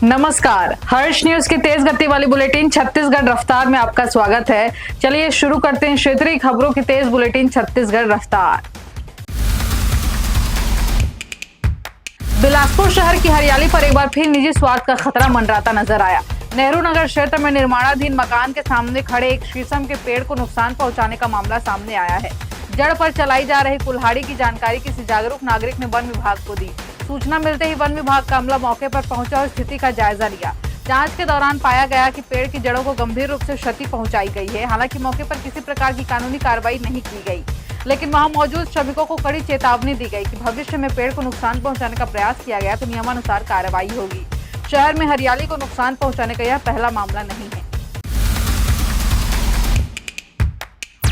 नमस्कार, हर्ष न्यूज की तेज गति वाली बुलेटिन छत्तीसगढ़ रफ्तार में आपका स्वागत है। चलिए शुरू करते हैं क्षेत्रीय खबरों की तेज बुलेटिन छत्तीसगढ़ रफ्तार। बिलासपुर शहर की हरियाली पर एक बार फिर निजी स्वार्थ का खतरा मंडराता नजर आया। नेहरू नगर क्षेत्र में निर्माणाधीन मकान के सामने खड़े एक शीशम के पेड़ को नुकसान पहुंचाने का मामला सामने आया है। जड़ पर चलाई जा रही कुल्हाड़ी की जानकारी किसी जागरूक नागरिक ने वन विभाग को दी। सूचना मिलते ही वन विभाग का अमला मौके पर पहुंचा और स्थिति का जायजा लिया। जांच के दौरान पाया गया कि पेड़ की जड़ों को गंभीर रूप से क्षति पहुंचाई गई है। हालांकि मौके पर किसी प्रकार की कानूनी कार्रवाई नहीं की गई, लेकिन वहां मौजूद श्रमिकों को कड़ी चेतावनी दी गई कि भविष्य में पेड़ को नुकसान पहुंचाने का प्रयास किया गया तो नियमानुसार कार्रवाई होगी। शहर में हरियाली को नुकसान पहुंचाने का यह पहला मामला नहीं है।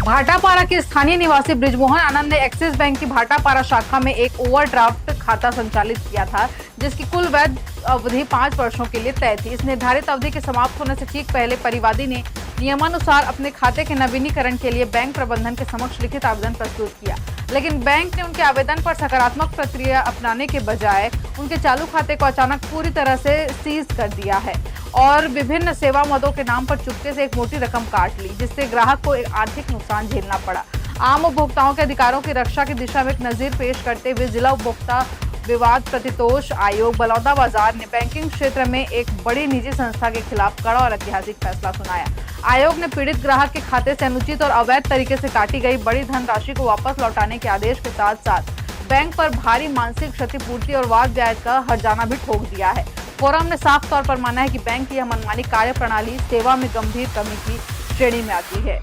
भाटापारा के स्थानीय निवासी ब्रिजमोहन आनंद ने एक्सिस बैंक की भाटापारा शाखा में एक ओवरड्राफ्ट खाता संचालित किया था, जिसकी कुल वैध अवधि 5 वर्षों के लिए तय थी। इस निर्धारित अवधि के समाप्त होने से ठीक पहले परिवादी ने नियमानुसार अपने खाते के नवीनीकरण के लिए बैंक प्रबंधन के समक्ष लिखित आवेदन प्रस्तुत किया, लेकिन बैंक ने उनके आवेदन पर सकारात्मक प्रक्रिया अपनाने के बजाय उनके चालू खाते को अचानक पूरी तरह से सीज कर दिया है और विभिन्न सेवा मदों के नाम पर चुपके से एक मोटी रकम काट ली, जिससे ग्राहक को एक आर्थिक नुकसान झेलना पड़ा। आम उपभोक्ताओं के अधिकारों की रक्षा की दिशा में एक नजीर पेश करते हुए जिला उपभोक्ता विवाद प्रतितोष आयोग बलौदाबाजार ने बैंकिंग क्षेत्र में एक बड़ी निजी संस्था के खिलाफ कड़ा और ऐतिहासिक फैसला सुनाया। आयोग ने पीड़ित ग्राहक के खाते से अनुचित और अवैध तरीके से काटी गई बड़ी धनराशि को वापस लौटाने के आदेश के साथ साथ बैंक पर भारी मानसिक क्षतिपूर्ति और वाद ब्याज का हर्जाना भी ठोक दिया है। फोरम ने साफ तौर पर माना है कि बैंक की यह मनमानी कार्य प्रणाली सेवा में गंभीर कमी की श्रेणी में आती है।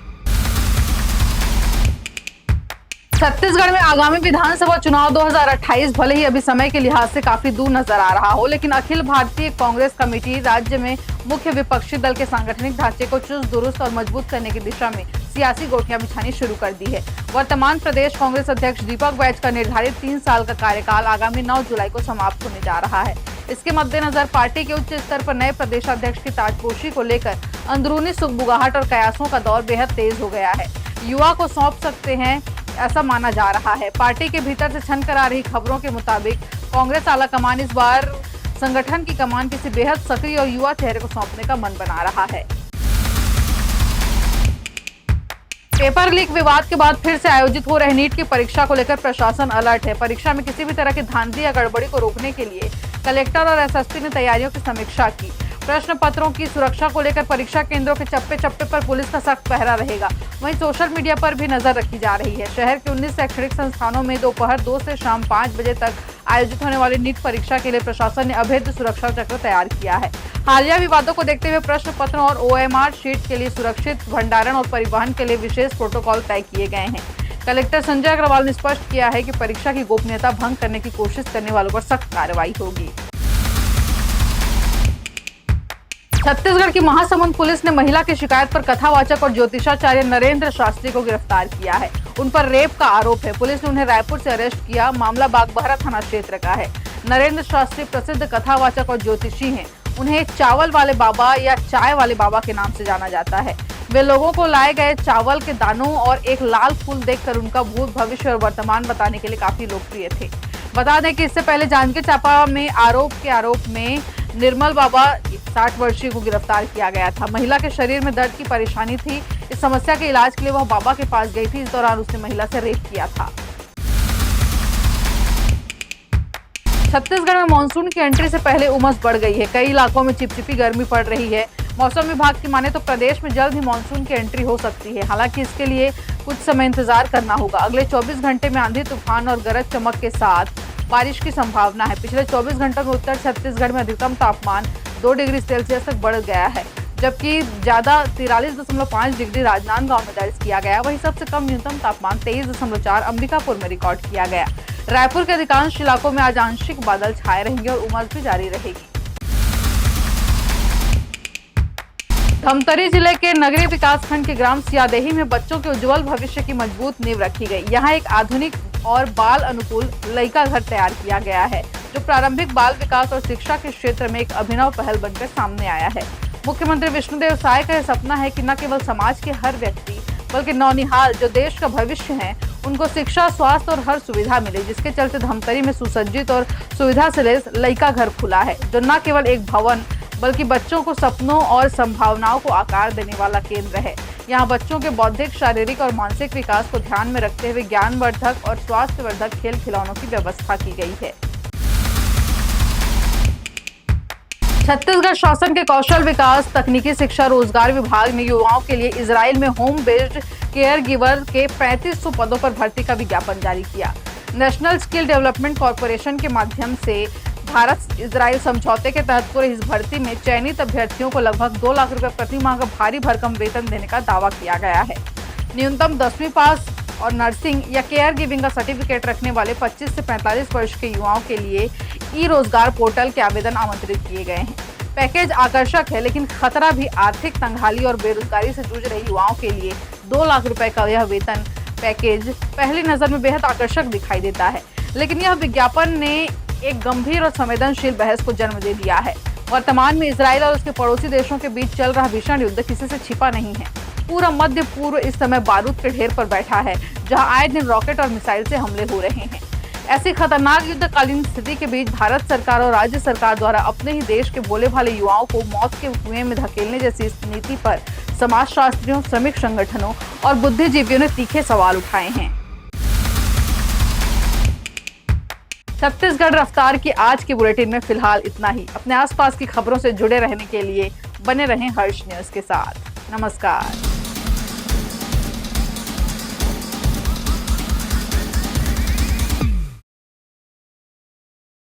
छत्तीसगढ़ में आगामी विधानसभा चुनाव 2028 भले ही अभी समय के लिहाज से काफी दूर नजर आ रहा हो, लेकिन अखिल भारतीय कांग्रेस कमेटी राज्य में मुख्य विपक्षी दल के सांगठनिक ढांचे को चुस्त दुरुस्त और मजबूत करने की दिशा में सियासी गोटियां बिछानी शुरू कर दी है। वर्तमान प्रदेश कांग्रेस अध्यक्ष दीपक बैज का निर्धारित 3 साल का कार्यकाल आगामी 9 जुलाई को समाप्त होने जा रहा है। इसके मद्देनजर पार्टी के उच्च स्तर पर नए प्रदेशाध्यक्ष की ताजपोशी को लेकर अंदरूनी सुगबुगाहट और कयासों का दौर बेहद तेज हो गया है। युवा को सौंप सकते हैं ऐसा माना जा रहा है। पार्टी के भीतर से छन कर आ रही खबरों के मुताबिक कांग्रेस आलाकमान इस बार संगठन की कमान किसी बेहद सक्रिय और युवा चेहरे को सौंपने का मन बना रहा है। पेपर लीक विवाद के बाद फिर से आयोजित हो रहे नीट की परीक्षा को लेकर प्रशासन अलर्ट है। परीक्षा में किसी भी तरह की धांधली या गड़बड़ी को रोकने के लिए कलेक्टर और एसएसपी ने तैयारियों की समीक्षा की। प्रश्न पत्रों की सुरक्षा को लेकर परीक्षा केंद्रों के चप्पे चप्पे पर पुलिस का सख्त पहरा रहेगा। वहीं सोशल मीडिया पर भी नजर रखी जा रही है। शहर के 19 शैक्षणिक संस्थानों में दोपहर 2 से शाम 5 बजे तक आयोजित होने वाली नीट परीक्षा के लिए प्रशासन ने अभेद्य सुरक्षा चक्र तैयार किया है। हालिया विवादों को देखते हुए प्रश्न पत्रों और OMR शीट के लिए सुरक्षित भंडारण और परिवहन के लिए विशेष प्रोटोकॉल तय किए गए हैं। कलेक्टर संजय अग्रवाल ने स्पष्ट किया है कि परीक्षा की गोपनीयता भंग करने की कोशिश करने वालों पर सख्त कार्रवाई होगी। छत्तीसगढ़ की महासमुंद पुलिस ने महिला की शिकायत पर कथावाचक और ज्योतिषाचार्य नरेंद्र शास्त्री को गिरफ्तार किया है। उन पर रेप का आरोप है। पुलिस ने उन्हें रायपुर से अरेस्ट किया। मामला बागबाहरा थाना क्षेत्र का है। नरेंद्र शास्त्री प्रसिद्ध कथावाचक और ज्योतिषी हैं। उन्हें चावल वाले बाबा या चाय वाले बाबा के नाम से जाना जाता है। वे लोगों को लाए गए चावल के दानों और एक लाल फूल देखकर उनका भूत भविष्य और वर्तमान बताने के लिए काफी लोकप्रिय थे। बता दें कि इससे पहले जांजगीर चांपा में आरोप में निर्मल बाबा 60 वर्षीय को गिरफ्तार किया गया था। महिला के शरीर में दर्द की परेशानी थी। इस समस्या के इलाज के लिए वह बाबा के पास गई थी। इस दौरान उसने महिला से रेप किया था। छत्तीसगढ़ में मानसून की एंट्री से पहले उमस बढ़ गई है। कई इलाकों में चिपचिपी गर्मी पड़ रही है। मौसम विभाग की माने तो प्रदेश में जल्द ही मानसून की एंट्री हो सकती है। हालांकि इसके लिए कुछ समय इंतजार करना होगा। अगले 24 घंटे में आंधी तूफान और गरज चमक के साथ बारिश की संभावना है। पिछले 24 घंटों में उत्तर छत्तीसगढ़ में अधिकतम तापमान 2 डिग्री सेल्सियस तक बढ़ गया है, जबकि ज्यादा 43.5 डिग्री राजनांदगांव में दर्ज किया गया। वहीं सबसे कम न्यूनतम तापमान 23.4 अंबिकापुर में रिकॉर्ड किया गया। रायपुर के अधिकांश इलाकों में आज आंशिक बादल छाए रहेंगे और उमस भी जारी रहेगी। धमतरी जिले के नगरीय विकास खंड के ग्राम सियादेही में बच्चों के उज्जवल भविष्य की मजबूत नींव रखी गई। यहाँ एक आधुनिक और बाल अनुकूल लइका घर तैयार किया गया है, जो प्रारंभिक बाल विकास और शिक्षा के क्षेत्र में एक अभिनव पहल बनकर सामने आया है। मुख्यमंत्री विष्णुदेव साय का यह सपना है कि न केवल समाज के हर व्यक्ति बल्कि नौनिहाल जो देश का भविष्य है उनको शिक्षा, स्वास्थ्य और हर सुविधा मिले, जिसके चलते धमतरी में सुसज्जित और सुविधा से लैस लइका घर खुला है, जो न केवल एक भवन बल्कि बच्चों को सपनों और संभावनाओं को आकार देने वाला केंद्र है। यहाँ बच्चों के बौद्धिक, शारीरिक और मानसिक विकास को ध्यान में रखते हुए ज्ञानवर्धक और स्वास्थ्यवर्धक खेल खिलौनों की व्यवस्था की गई है। छत्तीसगढ़ शासन के कौशल विकास, तकनीकी शिक्षा, रोजगार विभाग ने युवाओं के लिए इजराइल में होम बेस्ड केयर गिवर के 3500 पदों पर भर्ती का विज्ञापन जारी किया। नेशनल स्किल डेवलपमेंट कॉर्पोरेशन के माध्यम से भारत इजराइल समझौते के तहत पूरे इस भर्ती में चयनित अभ्यर्थियों को लगभग 2 लाख रुपए प्रति माह का भारी भरकम वेतन देने का दावा किया गया है। न्यूनतम 10वीं पास और नर्सिंग या केयर गिविंग का सर्टिफिकेट रखने वाले 25 से 45 वर्ष के युवाओं के लिए ई रोजगार पोर्टल के आवेदन आमंत्रित किए गए हैं। पैकेज आकर्षक है, लेकिन खतरा भी आर्थिक तंगहाली और बेरोजगारी से जूझ रहे युवाओं के लिए 2 लाख रुपए का यह वेतन पैकेज पहली नजर में बेहद आकर्षक दिखाई देता है, लेकिन यह विज्ञापन ने एक गंभीर और संवेदनशील बहस को जन्म दे दिया है। वर्तमान में इजराइल और उसके पड़ोसी देशों के बीच चल रहा भीषण युद्ध किसी से छिपा नहीं है। पूरा मध्य पूर्व इस समय बारूद के ढेर पर बैठा है, जहां आए दिन रॉकेट और मिसाइल से हमले हो रहे हैं। ऐसी खतरनाक युद्धकालीन स्थिति के बीच भारत सरकार और राज्य सरकार द्वारा अपने ही देश के भोले भाले युवाओं को मौत के कुएं में धकेलने जैसी इस नीति पर समाजशास्त्रियों, श्रमिक संगठनों और बुद्धिजीवियों ने तीखे सवाल उठाए हैं। छत्तीसगढ़ रफ्तार की आज की बुलेटिन में फिलहाल इतना ही। अपने आसपास की खबरों से जुड़े रहने के लिए बने रहें हर्ष न्यूज के साथ। नमस्कार।